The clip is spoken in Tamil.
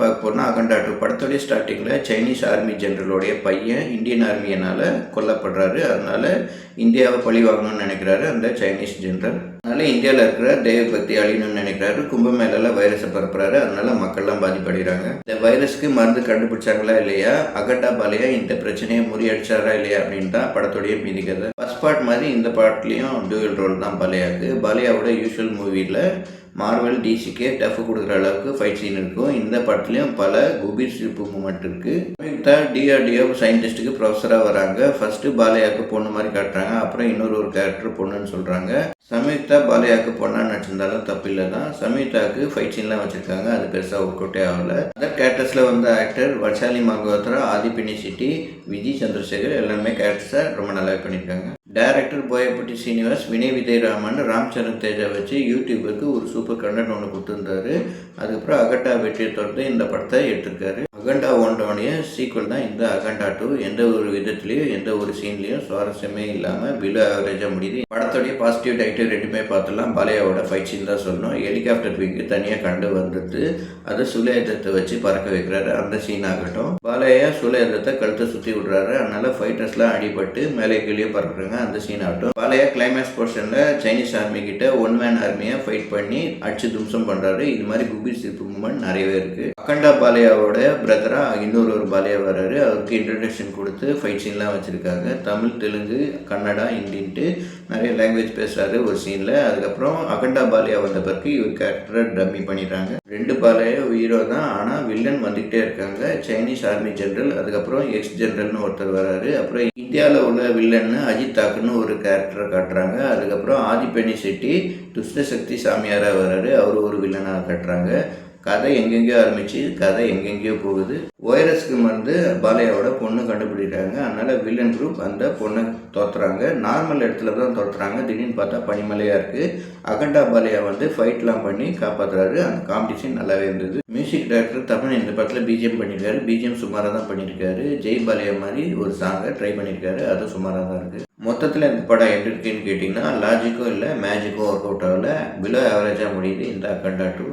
பார்க்க போனால் அகண்டா 2 படத்தோடைய ஸ்டார்டிங்கில் சைனீஸ் ஆர்மி ஜெனரலோடைய பையன் இந்தியன் ஆர்மியினால் கொல்லப்படுறாரு. அதனால் இந்தியாவை பழி வாங்கணும்னு நினைக்கிறாரு அந்த சைனீஸ் ஜெனரல். அதனால் இந்தியாவில் இருக்கிற தெய்வ பக்தி அழியணும்னு நினைக்கிறாரு. கும்பமேளாவில் வைரஸை பரப்புறாரு. அதனால் மக்கள்லாம் பாதிப்படைகிறாங்க. இந்த வைரஸ்க்கு மருந்து கண்டுபிடிச்சாங்களா இல்லையா, அகண்டா பாலையா இந்த பிரச்சனையை முறியடிச்சாரா இல்லையா அப்படின்னு தான் படத்தோடைய மீதி கதை. ஃபர்ஸ்ட் பார்ட் மாதிரி இந்த பாட்லேயும் டூயல் ரோல் தான் பாலையாவுக்கு. பாலையாவோட யூஷுவல் மூவியில் மார்வல் டிசிக்கே டஃப் கொடுக்குற அளவுக்கு ஃபைட் சீன் இருக்கும். இந்த படத்துலையும் பல குபீர் சிரிப்பு மூமெண்ட் இருக்குது. டிஆர்டிஓ சயின்டிஸ்ட்டுக்கு ப்ரொஃபஸராக வராங்க. ஃபர்ஸ்ட்டு பாலையாவுக்கு பொண்ணு மாதிரி காட்டுறாங்க. அப்புறம் இன்னொரு கேரக்டர் பொண்ணுன்னு சொல்கிறாங்க. சமயுக்தா பாலையாவுக்கு பொண்ணாக நடிச்சிருந்தாலும் தப்பு இல்லை தான். சமயுக்தாவுக்கு ஃபைட் சீன்லாம் வச்சுருக்காங்க. அது பெருசாக ஒர்க் அவுட்டே ஆகலை. அதர் கேரக்டர்ஸில் வந்த ஆக்டர் வர்ஷாலி மல்கோத்ரா, ஆதிப்பினி சிட்டி, விஜய் சந்திரசேகர் எல்லாமே கேரக்டர்ஸை ரொம்ப நல்லாவே பண்ணியிருக்காங்க. டைரக்டர் போயப்பட்டி சீனிவாஸ் வினய் விஜய் ராமன் ராம்சரண் தேஜா வச்சு யூடியூபருக்கு ஒரு சூப்பர் கண்டென்ட் ஒன்று கொடுத்துருந்தாரு. அதுக்கப்புறம் அகண்டா வெற்றியை தொடர்ந்து இந்த படத்தை எடுத்திருக்காரு. அகண்டா 1 சீக்குவல் தான் இந்த அகண்டா 2. எந்த ஒரு விதத்துலையும் எந்த ஒரு சீன்லையும் சுவாரஸ்யமே இல்லாமல் பிலோ ஆவரேஜாக முடியுது. படத்தோடைய பாசிட்டிவ் நெகட்டிவ் ரெண்டுமே பார்த்துலாம். பாலையாவோட ஃபைட் சீன் தான் சொல்லணும். ஹெலிகாப்டர் விங்கு தனியாக கண்டு வந்துட்டு அதை சுலேதத்தை வச்சு பறக்க வைக்கிறாரு. அந்த சீன் ஆகட்டும். பாலையா சுலேதத்தை கழுத்தை சுற்றி விடுறாரு. அதனால ஃபைட்டர்ஸ்லாம் அடிபட்டு மேலே கீழே பறக்குறாங்க. அந்த சீன் ஆகட்டும். பாலையா கிளைமேக்ஸ் போர்ஷனில் சைனீஸ் ஆர்மி கிட்ட 1 மேன் ஆர்மியை ஃபைட் பண்ணி அடிச்சு தும்சம் பண்ணுறாரு. இது மாதிரி குபீர் சிரிப்பு மூமெண்ட் நிறையவே இருக்குது. அகண்டா பாலையாவோட பிரதரா இன்னொரு பாலையா வர்றாரு. அவருக்கு இன்ட்ரடக்ஷன் கொடுத்து ஃபைட் சீன்லாம் வச்சுருக்காங்க. தமிழ், தெலுங்கு, கன்னடா, ஹிந்தின்ட்டு நிறைய லாங்குவேஜ் பேசுகிறாரு ஒரு சீனில். அதுக்கப்புறம் அகண்டா பாலையா வந்த பிறகு இவர் கேரக்டரை டம்மி பண்ணிடுறாங்க. 2 பாலையா ஹீரோ தான், ஆனால் வில்லன் வந்துக்கிட்டே இருக்காங்க. சைனீஸ் ஆர்மி ஜெனரல், அதுக்கப்புறம் எக்ஸ் ஜெனரல்னு ஒருத்தர் வர்றாரு. அப்புறம் இந்தியாவில் உள்ள வில்லன்னு அஜித் தாக்குன்னு ஒரு கேரக்டரை காட்டுறாங்க. அதுக்கப்புறம் ஆதிப்பெனி செட்டி துஷ்ட சக்தி சாமியாராக வர்றாரு. அவர் ஒரு வில்லனாக காட்டுறாங்க. கதை எங்கெங்கேயோ ஆரம்பிச்சு கதை எங்கெங்கேயோ போகுது. வைரஸ்க்கு மருந்து பாலையாவோட பொண்ணு கண்டுபிடிக்கிறாங்க. அதனால் வில்லன் குரூப் அந்த பொண்ணை தோற்றுறாங்க. நார்மல் இடத்துல தான் தோற்றுறாங்க. திடீர்னு பார்த்தா பனிமலையாக இருக்குது. அகண்டா பாலையா ஃபைட்லாம் பண்ணி காப்பாற்றுறாரு. அந்த காம்படிஷன் நல்லாவே இருந்தது. மியூசிக் டைரக்டர் தப்பன் இந்த படத்தில் பிஜிஎம் பண்ணியிருக்காரு. பிஜிஎம் சுமாராக தான் பண்ணியிருக்காரு. ஜெய் பாலையா மாதிரி ஒரு சாங்கை ட்ரை பண்ணியிருக்காரு. அது சுமாராக தான் இருக்குது. மொத்தத்தில் இந்த படம் எப்படி இருக்குன்னு கேட்டிங்கன்னா லாஜிக்கும் இல்லை, மேஜிக்கும் ஒர்க் அவுட் ஆகலை. பிலோ ஆவரேஜாக முடியுது இந்த அகண்டா 2.